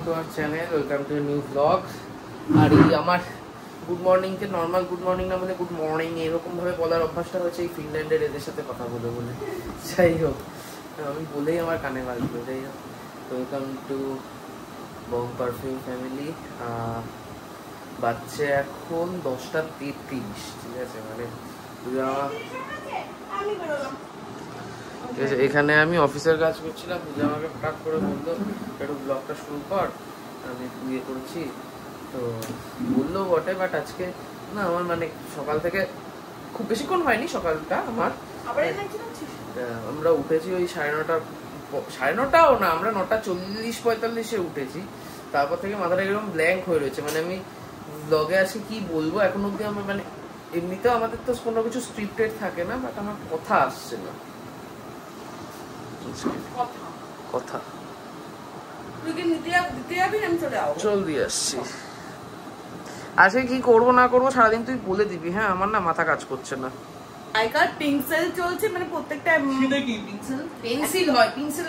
to our channel. Welcome to a new vlog. আর এই আমার good morning কে normal good morning না বলে good morning এরকম ভাবে বলার অভ্যাসটা হচ্ছে এই ফিনল্যান্ডের এদের সাথে কথা বলে বলে। যাই হোক, আমি বলেই আমার কানে বাজলো। যাই হোক, welcome to Bong perfume family. বাচ্চা এখন 10:33, ঠিক আছে? মানে এখানে আমি অফিসের কাজ করছিলাম, পূজা আমাকে হঠাৎ করে বললো একটু ব্লগটা শুরু কর, আমি ইয়ে করছি। তো বললো বটে, বাট আজকে না আমার মানে সকাল থেকে খুব বেশিক্ষণ হয়নি সকালটা আমার। আমরা উঠেছি ওই 9:30ও না, আমরা 9:40-45-এ উঠেছি। তারপর থেকে মাথাটা এরকম ব্ল্যাঙ্ক হয়ে রয়েছে। মানে আমি ব্লগে আসি কি বলবো এখন অব্দি আমার মানে এমনিতেও আমাদের তো কোনো কিছু স্ক্রিপ্টেড থাকে না, বাট আমার কথা আসছে না। কথা জলদি আসছি। আজকে কি করবো না করবো সারাদিন তুই বলে দিবি। হ্যাঁ, আমার না মাথা কাজ করছে না। আইকার পিক্সেল চলছে, মানে প্রত্যেকটা কি পেন্সিল হয়, পেন্সিল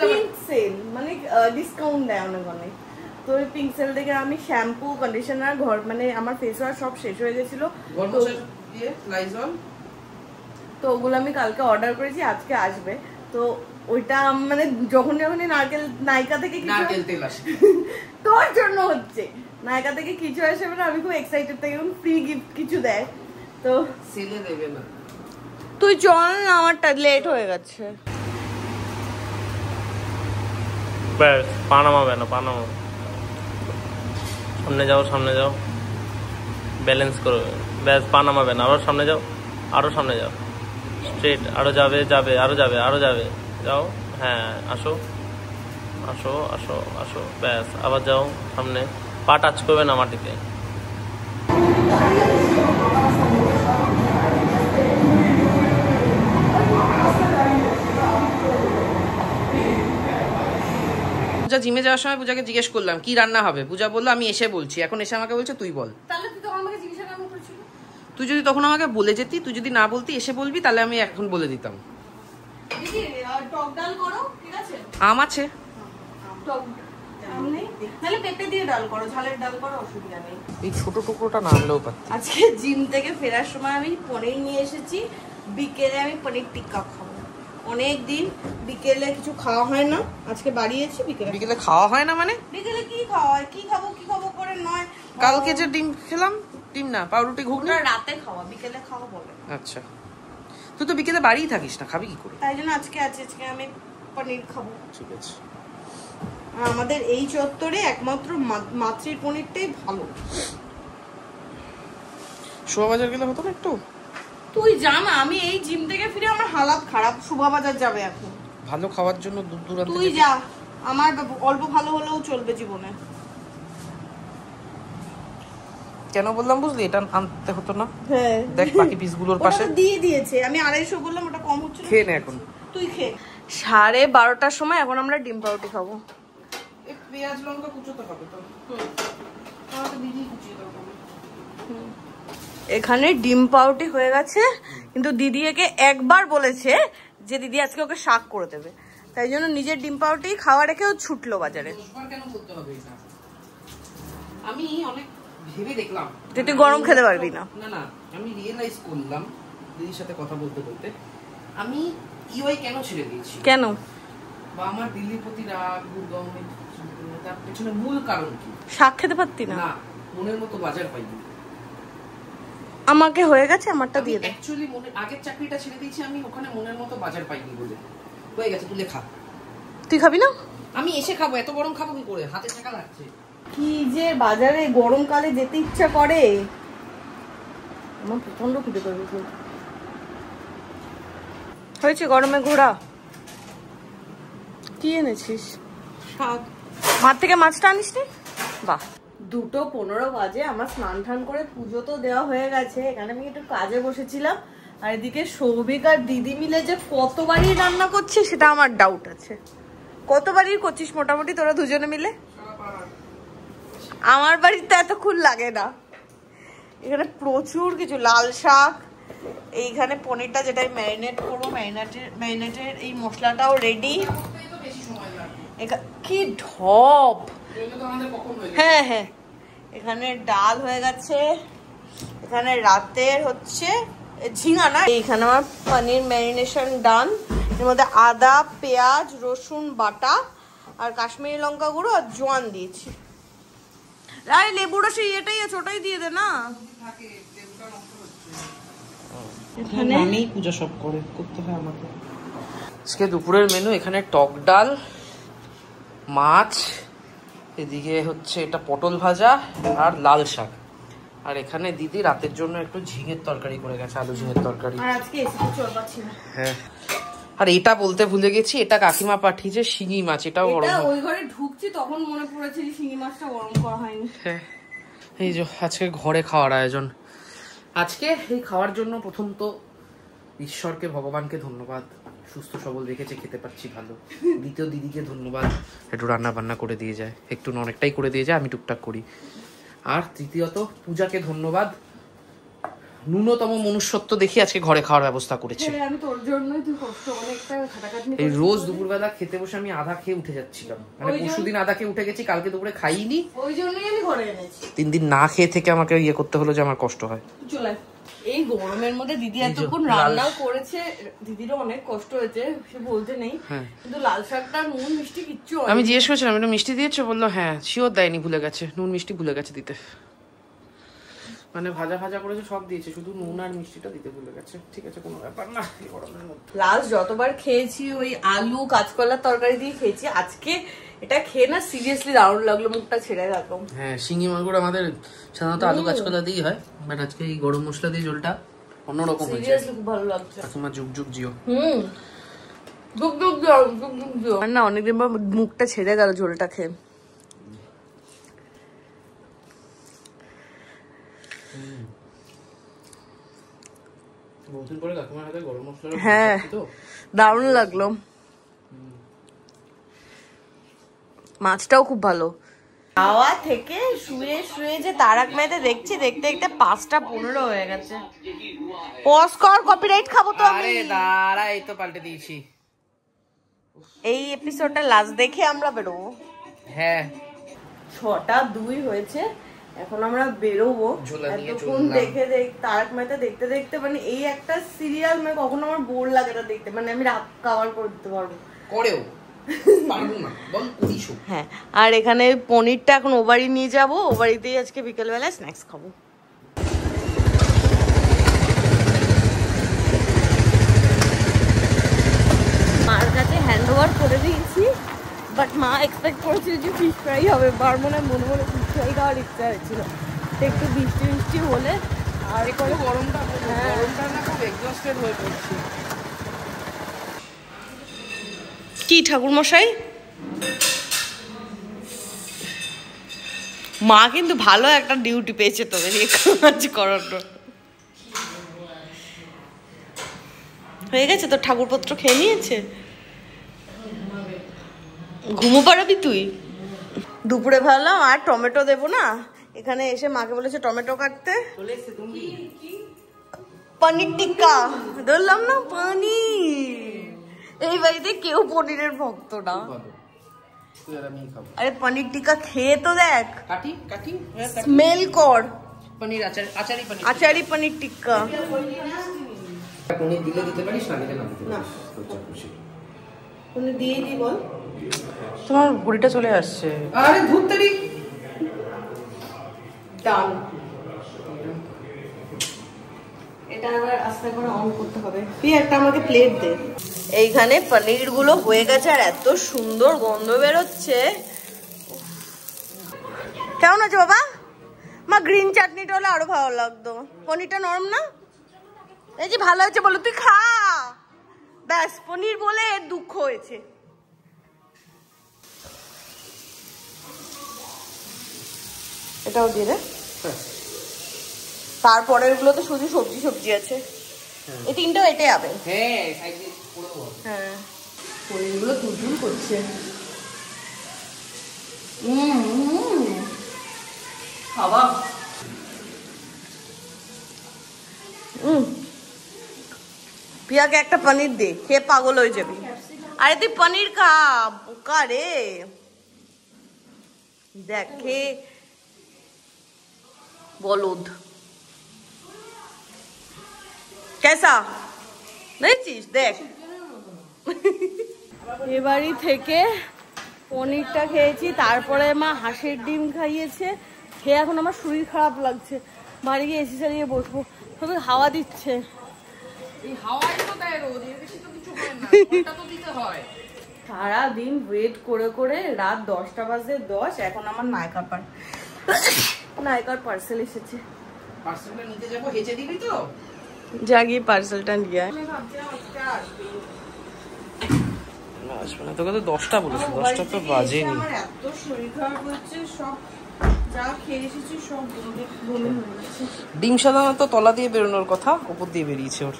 মানে ডিসকাউন্ট দেয় অনেক অনেক। তো ওই পিক্সেল থেকে আমি শ্যাম্পু, কন্ডিশনার, ঘর মানে আমার ফেস ওয়াশ সব শেষ হয়ে গেছিল। তো ওগুলো আমি কালকে অর্ডার করেছি, আজকে আসবে। তো ওইটা মানে যখন নারকেল নায়িকা থেকে নারকেল তেল আসে তোর জন্য হচ্ছে, নায়িকা থেকে কিছু আসে না, আমি খুব এক্সাইটেড থাকি, এবং ফ্রি গিফট কিছু দেয়। তো সেলে দেবে না, তুই চল না, আমারটা লেট হয়ে গেছে। ব্যাস পানামা বেনা পানামা, সামনে যাও সামনে যাও, ব্যালেন্স করো, ব্যাস পানামা বেনা, আরো সামনে যাও, আরো সামনে যাও, স্ট্রেট, আরো যাবে যাবে আরো যাবে আরো যাবে, যাও। হ্যাঁ, আসো আসো আসো আসো, ব্যাস আবার যাও সামনে, পা টাচ করবে না মাটিতে। পূজা জিমে যাওয়ার সময় পূজাকে জিজ্ঞেস করলাম কি রান্না হবে, পূজা বললো আমি এসে বলছি। এখন এসে আমাকে বলছে তুই বল। তুই যদি তখন আমাকে বলে যেতি, তুই যদি না বলতি এসে বলবি, তাহলে আমি এখন বলে দিতাম। আম আছে, এই ছোট টুকরোটা না আনলেও পারতি। আজকে জিম থেকে ফেরার সময় আমি পনির নিয়ে এসেছি, বিকেলে আমি পনির টিক্কা খাবো। অনেকদিন বিকেলে কিছু খাওয়া হয় না, আজকে বাড়িয়েছি। বিকেলে খাওয়া হয় না মানে বিকেলে কি খাওয়া হয়, কি খাবো করে নয়। কালকে যে ডিম খেলাম, ডিম না পাউরুটি ঘুগনি, রাতে খাওয়া, বিকেলে খাওয়া বলে। আচ্ছা, তুই তো বিকেলে বাড়িই থাকিস না, খাবি কি করে? তাই জন্য আজকে আমি পনির খাবো। ঠিক আছে। আমাদের এই চত্বরে একমাত্র মাতৃর পনিরটাই ভালো। শোভাবাজার গেলে হতো না একটু? তুই জানা আমি এই জিম থেকে ফিরে আমার হালাত খারাপ, শোভাবাজার যাবে এখন? ভালো খাওয়ার জন্য দূর দূরান্ত তুই যা, আমার অল্প ভালো হলেও চলবে জীবনে। কেন বললাম বুঝলি, এটা আনতে হতো না। হ্যাঁ, দেখ বাকি পিসগুলোর পাশে দিয়ে দিয়েছে। আমি 250 বললাম, ওটা কম হচ্ছে। খেয়ে নে এখন, তুই খেয়ে। 12:30টার সময় এখন আমরা ডিম পাউরুটি খাবো। পেঁয়াজ লঙ্কা কুচোতে হবে তো। এখানে ডিম পাউরুটি হয়ে গেছে, কিন্তু দিদি একে একবার বলেছে যে দিদি আজকে ওকে শাক করে দেবে, তাই জন্য নিজের ডিম পাউরুটি খাওয়া রেখে ও ছুটলো বাজারে। কেন বলতে হবে এটা? আমি অনেক ভেবে দেখলাম তুই গরম খেতে পারবি না। না না, আমি রিয়েলাইজ করলাম দিদির সাথে কথা বলতে বলতে, আমি ইউআই কেন ছেড়ে দিয়েছি, কেন বা আমার দিল্লির প্রতি রাগ, তার পেছনে মূল কারণ কি? শাক খেতে পারতি না? মনের মতো বাজার পাইনি। আমাকে হয়ে গেছে, আমারটা দিয়ে দে। অ্যাকচুয়ালি আগের চাকরিটা ছেড়ে দিয়েছি আমি, ওখানে মনের মতো বাজার পাইনি বলে। হয়ে গেছে, তুই খা। তুই খাবি না? আমি এসে খাবো, এত গরম খাবো কি করে, হাতে ছেঁকা লাগছে। কি যে বাজারে গরমকালে যেতে ইচ্ছা করে, আমার প্রচন্ড খিদে পেয়েছে। হয়েছে গরমে ঘোরা। কি এনেছিস? শাক। মাঠ থেকে মাছটা আনিস নি? বাহ। 2:15 বাজে, আমার স্নান টান করে পুজো তো দেওয়া হয়ে গেছে। এখানে আমি একটু কাজে বসেছিলাম, আর এদিকে সৌভিক আর দিদি মিলে যে কতবারই রান্না করছে সেটা আমার ডাউট আছে। কতবারই করছিস মোটামুটি তোরা দুজনে মিলে? আমার বাড়িতে এতক্ষণ লাগে না। এখানে প্রচুর কিছু, লাল শাক, এইখানে পনিরটা যেটা ম্যারিনেট করবো, ম্যারিনেটের এই মশলাটাও রেডি। কি ঢপ হ্যাঁ হ্যাঁ, এখানে ডাল হয়ে গেছে, এখানে রাতের হচ্ছে ঝিঙা না, এইখানে আমার পনির ম্যারিনেশন ডান। এর মধ্যে আদা, পেঁয়াজ, রসুন বাটা আর কাশ্মীরি লঙ্কা গুঁড়ো আর জোয়ান দিয়েছি। আরে লেবুটা সেই এটাই আছে, ওটাই দিয়ে দে না। এখানে আমিই পূজা সব করতে হয় আমাকে। আজকে দুপুরের মেনু এখানে টক ডাল, মাছ, এদিকে হচ্ছে এটা পটল ভাজা আর লাল শাক, আর এখানে দিদি রাতের জন্য একটু ঝিঙের তরকারি করে গেছে, আলু ঝিঙের তরকারি। আর আজকে এসে চল পাচ্ছি না। হ্যাঁ, আর এটা বলতে ভুলে গেছি, এটা কাকিমা পাঠিয়েছে শিঙি মাছ, এটাও গরম। এটা ওই ঘরে ঢুকছি তখন মনে পড়েছে যে শিঙি মাছটা গরম করা হয়নি। হ্যাঁ, এই যে আজকে ঘরে খাওয়ার আয়োজন। আজকে এই খাওয়ার জন্য প্রথম তো ঈশ্বরকে, ভগবানকে ধন্যবাদ, সুস্থ সবল রেখেছে, খেতে পাচ্ছি ভালো। দ্বিতীয় দিদিকে ধন্যবাদ, একটু রান্না বান্না করে দিয়ে যায়, একটু অনেকটাই করে দিয়ে যায়, আমি টুকটাক করি। আর তৃতীয়ত পূজাকে ধন্যবাদ, ন্যূনতম মনুষ্যত্ব দেখি আজকে ঘরে খাওয়ার ব্যবস্থা করেছে। আমি তোর জন্যই তুই কষ্ট অনেকটা খাটাখাটনি। এই রোজ দুপুরবেলা খেতে বসে আমি আধা খেয়ে উঠে যাচ্ছিলাম, মানে পরশুদিন আধা খেয়ে উঠে গেছি, কালকে দুপুরে খাইনি, ওই জন্যই আমি ঘরে এনেছি। 3 দিন না খেয়ে থেকে আমাকে ইয়ে করতে হলো যে আমার কষ্ট হয়। চলে এই গরমের মধ্যে দিদি এতক্ষণ রান্নাও করেছে, দিদিরও অনেক কষ্ট হয়েছে, সে বলতে নেই, কিন্তু লাল শাকটা নুন মিষ্টি কিচ্ছু হয়নি। আমি জিজ্ঞেস করেছিলাম একটু মিষ্টি দিয়েছো, বললো হ্যাঁ, শিওর দেয়নি, ভুলে গেছে, নুন মিষ্টি ভুলে গেছে দিতে। মানে ভাজা ভাজা করেছে, সব দিয়েছে, শুধু নুন আর মিষ্টিটা দিতে ভুলে গেছে। ঠিক আছে, কোনো ব্যাপার না। গরমের মধ্যে লাস্ট যতবার খেয়েছি ওই আলু কাঁচকলার তরকারি দিয়ে খেয়েছি, আজকে এটা খেয়ে না সিরিয়াসলি দারুণ লাগলো, মুখটা ছেড়ে রাখলাম। হ্যাঁ, শিঙি মাগুর আমাদের সাধারণত আলু কাঁচকলা দিয়েই হয়, বাট আজকে এই গরম মশলা দিয়ে ঝোলটা অন্যরকম হয়েছে। সিরিয়াসলি খুব ভালো লাগছে। তোমার যুগ যুগ জিও। যুগ যুগ জিও। না অনেকদিন পর মুখটা ছেড়ে গেল ঝোলটা খেয়ে। হ্যাঁ, দারুণ লাগলো, মাছটাও খুব ভালো। খাওয়া থেকে শুয়ে শুয়ে যে তারক মেহতা দেখছি, দেখতে দেখতে 5:15 হয়ে গেছে। পজ কর, কপিরাইট খাবো তো আমি। দাঁড়া, এই তো পাল্টে দিয়েছি। এই এপিসোডটা লাস্ট দেখে আমরা বেরোবো। হ্যাঁ, 6:02 হয়েছে, এখন আমরা বেরোবো। এতক্ষণ দেখে তারক মেহতা দেখতে দেখতে মানে এই একটা সিরিয়াল, মানে কখনো আমার বোর লাগে না দেখতে, মানে আমি রাত কভার করে দিতে পারবো। করেও পারবো না, বল করিসও। হ্যাঁ, আর এখানে পনিরটা এখন ও বাড়ি নিয়ে যাবো, ও বাড়িতেই আজকে বিকেলবেলায় স্ন্যাক্স খাবো। মার কাছে হ্যান্ড ওভার করে দিয়েছি, বাট মা এক্সপেক্ট করেছিল যে ফিশ ফ্রাই হবে, বার মনে মনে ফিশ ফ্রাই খাওয়ার ইচ্ছা হয়েছিল। তো একটু বৃষ্টি বৃষ্টি হলে আর করে গরমটা না খুব এক্সস্টেড হয়ে পড়ছি। কি ঠাকুর মশাই, মা কিন্তু ভালো একটা ডিউটি পেয়েছে তোদের এই কাজ করার। হয়ে গেছে তো, ঠাকুরপত্র খেয়ে নিয়েছে, ঘুমো পাড়াবি তুই। দুপুরে ভাবলাম আর টমেটো দেবো না, এখানে এসে মাকে বলেছে টমেটো কাটতে। পনির টিক্কা ধরলাম না, পনির। এই বাড়িতে কেউ পনিরের ভক্ত না। আরে পনির টিক্কা খেয়ে তো দেখ, স্মেল কর। পনির আচারি পনির টিক্কা। পনির দিলে দিতে পারিস, না দিলে না দিতে পারিস, পনির দিয়ে দি বল। তোমার ঘড়িটা চলে আসছে। আরে ধুত্তারি ডান, এটা আবার আস্তে করে অন করতে হবে। তুই একটা আমাকে প্লেট দে। এইখানে পনির গুলো হয়ে গেছে আর এত সুন্দর গন্ধ বেরোচ্ছে। কেমন আছে বাবা? মা গ্রিন চাটনিটা হলে আরো ভালো লাগতো। পনিরটা নরম না? এই যে ভালো হয়েছে বলো, তুই খা। ব্যাস, পনির বলে এর দুঃখ হয়েছে। এটাও দিয়ে দে। তারপরের গুলো তো শুধু সবজি সবজি আছে, এই তিনটাও এটাই হবে। হ্যাঁ, পনির গুলো তুলতুল করছে। খাওয়া পিয়াকে একটা পনির দে, খেয়ে পাগল হয়ে যাবি। আরে তুই পনির খা, বোকা রে। দেখে বলদ কেসা দেখছিস দেখ। এবারই থেকে পনিরটা খেয়েছি, তারপরে মা হাঁসের ডিম খাইয়েছে, খেয়ে এখন আমার শরীর খারাপ লাগছে। বাড়ি গিয়ে এসি চালিয়ে বসবো, তবে হাওয়া দিচ্ছে। সারাদিন ওয়েট করে করে রাত 10টা বাজে 10, এখন আমার নায়কার পার্সেল এসেছে। পার্সেলটা নিতে যাবো, হেঁচে দিবি তো? যা গিয়ে পার্সেলটা নিয়ে আয়। আসবে না, তোকে তো 10টা বলেছি, 10টা তো বাজেনি। আমার এত শরীর খারাপ হচ্ছে, সব যা খেয়ে এসেছি সব বমি হয়ে গেছে। ডিম সাধারণত তলা দিয়ে বেরোনোর কথা, উপর দিয়ে বেরিয়েছে ওর।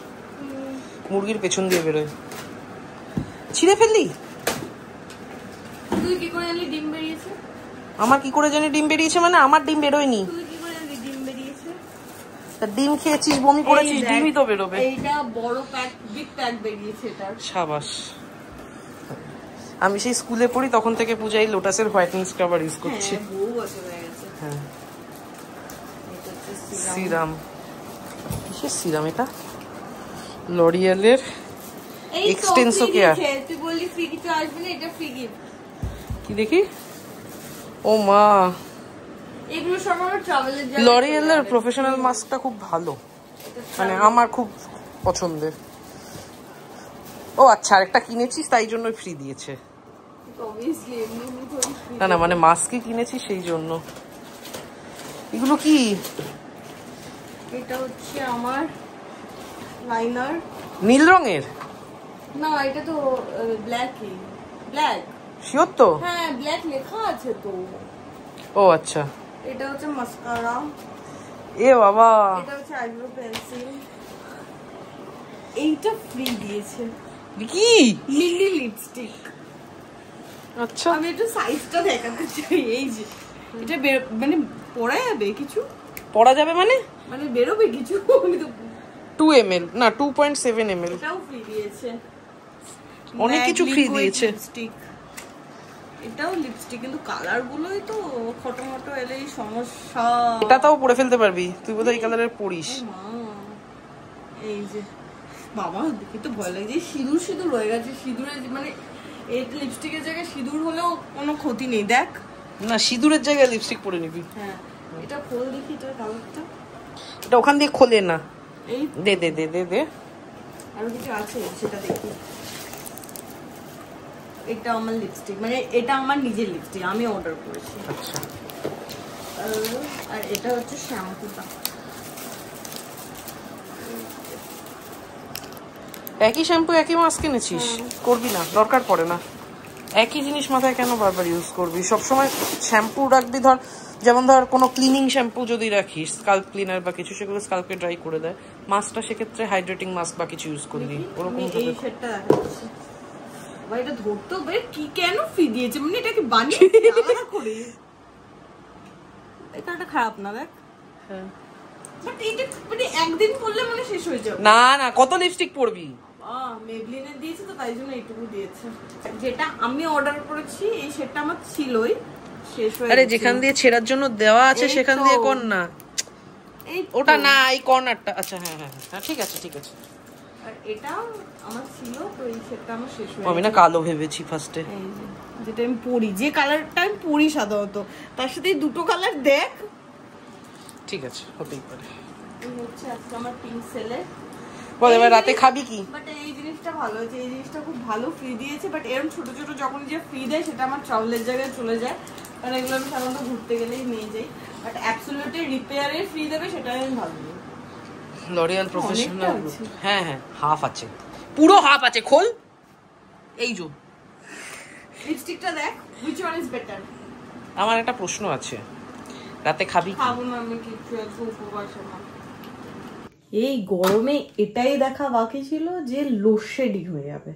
মুরগির পেছন দিয়ে বেরোয়। ছিঁড়ে ফেললি? তুই কি করে জানলি ডিম বেরিয়েছে? আমার কি করে জানি ডিম বেরিয়েছে? মানে আমার ডিম বেরোয়নি। তুই কি করে জানলি ডিম বেরিয়েছে? তা ডিম খেয়েছিস, বমি করেছিস, ডিমই তো বেরোবে। এইটা বড় প্যাক, বিগ প্যাক বেরিয়েছে এটা। সাবাস। আমি সেই স্কুলে পড়ি তখন থেকে পূজাই লোটাসের হোয়াইটনিং স্ক্রাবার ইউজ করছি। হ্যাঁ, বহু বছর হয়ে গেছে। হ্যাঁ, এটা হচ্ছে সিরাম। কিসের সিরাম এটা? লরিয়েলের এক্সটেনসো কেয়ার। তুই বললি ফ্রি কিছু আসবে না, এটা ফ্রি গিফট। কি দেখি? ও মা, এগুলো সব আমার ট্রাভেলের জন্য। লরিয়েলের প্রফেশনাল মাস্কটা খুব ভালো, মানে আমার খুব পছন্দের। ও আচ্ছা, আরেকটা কিনেছিস তাই জন্য ফ্রি দিয়েছে? অবভিয়াসলি এমনি থোড়ি ফ্রি। না না, মানে মাস্কই কিনেছি সেই জন্য। এগুলো কি? এটা হচ্ছে আমার লাইনার। নীল রঙের? না, এটা তো ব্ল্যাকই। ব্ল্যাক? শিওর তো? হ্যাঁ, ব্ল্যাক লেখা আছে তো। ও আচ্ছা। এটা হচ্ছে মাস্কারা। এ বাবা, এটা হচ্ছে আইব্রো পেন্সিল। এইটা ফ্রি দিয়েছে। কি? Lily lipstick. আচ্ছা, আমি একটু সাইজটা দেখাতে চাই। এই যে এটা মানে পরা যাবে কিছু? পড়া যাবে মানে? মানে বেরোবে কিছু? আমি তো 2 ml না 2.7 ml। এটাও ফ্রি দিয়েছে। অনেক কিছু ফ্রি দিয়েছে। লিপস্টিক, এটাও লিপস্টিক, কিন্তু কালার গুলোই তো খটোমটো এলেই সমস্যা। এটা তাও পরে ফেলতে পারবি, তুই বোধহয় এই কালারের পরিস। মা, এই যে বাবা, দেখি তো ভয় লাগে। সিঁদুর সিঁদুর হয়ে গেছে। সিঁদুরের মানে এই লিপস্টিকের জায়গায় সিঁদুর হলেও কোনো ক্ষতি নেই। দেখ না, সিঁদুরের জায়গায় লিপস্টিক পরে নিবি। হ্যাঁ, এটা খোল দেখি এটার কালারটা। এটা ওখান দিয়ে খোলে না। এই দে দে দে দে দে। আরো কিছু আছে সেটা দেখি। এটা আমার লিপস্টিক, মানে এটা আমার নিজের লিপস্টিক, আমি অর্ডার করেছি। আচ্ছা, আর এটা হচ্ছে শ্যাম্পুটা। একই শ্যাম্পু একই মাস্ক কিনেছিস? করবি না, দরকার পড়ে না। একই জিনিস মাথায় কেন বারবার ইউজ করবি? সবসময় শ্যাম্পু রাখবি, ধর যেমন ধর কোনো ক্লিনিং শ্যাম্পু যদি রাখিস, স্কাল্প ক্লিনার বা কিছু, সেগুলো স্কাল্পকে ড্রাই করে দেয়। মাস্কটা সেক্ষেত্রে হাইড্রেটিং মাস্ক বা কিছু ইউজ করবি। ওরকম এই সেটটা দেখাচ্ছি। ভাই এটা ধরতে হবে কি, কেন ফ্রি দিয়েছে? মানে এটা কি বানিয়ে আলাদা করে? এটা খারাপ না দেখ। হ্যাঁ, বাট এটা মানে একদিন পরলে মানে শেষ হয়ে যাবে। না না, কত লিপস্টিক পরবি? মেবলিনের দিয়েছে তো তাই জন্য এইটুকু দিয়েছে। যেটা আমি অর্ডার করেছি এই সেটটা আমার ছিলই, শেষ হয়ে গেছে। আরে যেখান দিয়ে ছেঁড়ার জন্য দেওয়া আছে সেখান দিয়ে কর না। ওটা না, এই কর্নারটা। আচ্ছা, হ্যাঁ হ্যাঁ হ্যাঁ, ঠিক আছে ঠিক আছে। আর এটা আমার ছিল তো, এই সেটটা আমার শেষ হয়ে আমি না কালো ভেবেছি ফার্স্টে। এই যে যেটা আমি পরি, যে কালারটা আমি পরি সাধারণত, তার সাথে এই দুটো কালার দেখ। ঠিক আছে, হতেই পারে। এই হচ্ছে আজকে আমার পিঙ্ক সেলে। বল এবার রাতে খাবি কি? বাট এই জিনিসটা ভালো হয়েছে, এই জিনিসটা খুব ভালো ফ্রি দিয়েছে। বাট এরকম ছোট ছোট যখন যে ফ্রি দেয় সেটা আমার ট্রাভেলের জায়গায় চলে যায়, কারণ এগুলো আমি সাধারণত ঘুরতে গেলেই নিয়ে যাই। বাট অ্যাবসলিউটলি রিপেয়ারে ফ্রি দেবে সেটাই আমি ভালো। L'Oréal professional. হ্যাঁ হ্যাঁ, হাফ আছে, পুরো হাফ আছে। খোল, এই যে লিপস্টিকটা দেখ, which one is better? আমার একটা প্রশ্ন আছে, রাতে খাবি কি? খাবো না আমি কিছু, একটু উপবাস আমার। এই গরমে এটাই দেখা বাকি ছিল যে লোডশেডিং হয়ে যাবে।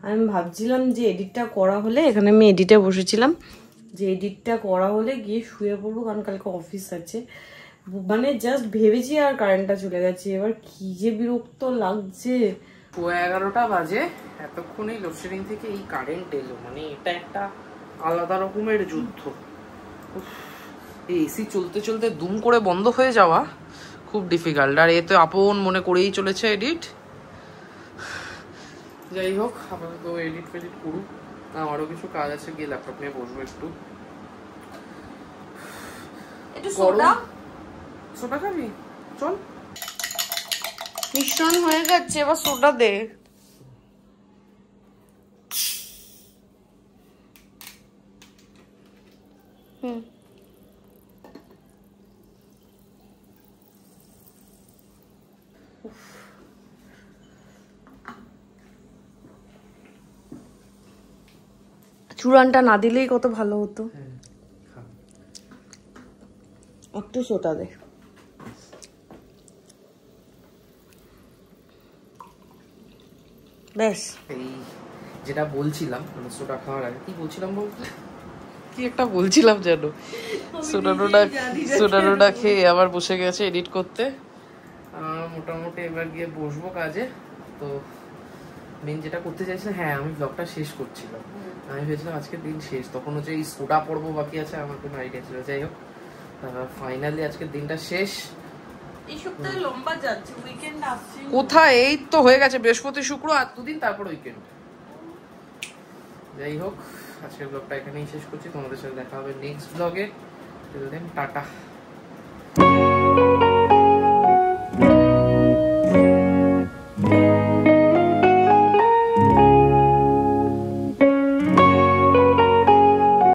আমি ভাবছিলাম যে এডিটটা করা হলে, এখানে আমি এডিটে বসেছিলাম, যে এডিটটা করা হলে গিয়ে শুয়ে পড়বো, কারণ কালকে অফিস আছে। মানে জাস্ট ভেবেছি আর কারেন্টটা চলে গেছে। এবার কি যে বিরক্ত লাগছে। 11টা বাজে, এতক্ষণে লোডশেডিং থেকে এই কারেন্ট এলো, মানে এটা একটা আলাদা রকমের যুদ্ধ। এই এসি চলতে চলতে দুম করে বন্ধ হয়ে যাওয়া খুব ডিফিকাল্ট। আর এ তো আপন মনে করেই চলেছে এডিট। যাই হোক, আপাতত এডিট ফেডিট করুক, আমারও কিছু কাজ আছে, গিয়ে ল্যাপটপ নিয়ে বসবো একটু। সোডা খাবি? চল। মিশ্রণ হয়ে গেছে, এবার সোডা দে। চূড়ানটা না দিলেই কত ভালো হতো। একটু সোডা দে। ব্যাস। এই যেটা বলছিলাম, মানে সোডা খাওয়ার আগে কি বলছিলাম বলতে, কি একটা বলছিলাম যেন, সোডা খেয়ে আবার বসে গেছে এডিট করতে। মোটামুটি এবার গিয়ে বসবো কাজে। তো মেন যেটা করতে চাইছিলাম, হ্যাঁ আমি ব্লগটা শেষ করছিলাম। আমি ভেবেছিলাম আজকে দিন শেষ, তখন হচ্ছে এই সোডা পড়বো বাকি আছে, আমার কোনো আইডিয়া ছিল। যাই হোক, ফাইনালি আজকের দিনটা শেষ। এই সপ্তাহে লম্বা যাচ্ছে, উইকেন্ড আসছে কোথায়? এই তো হয়ে গেছে বৃহস্পতি শুক্র আর দুদিন, তারপর উইকেন্ড। যাই হোক, আজকের ব্লগটা এখানেই শেষ করছি। তোমাদের সাথে দেখা হবে নেক্সট ব্লগে। টাটা।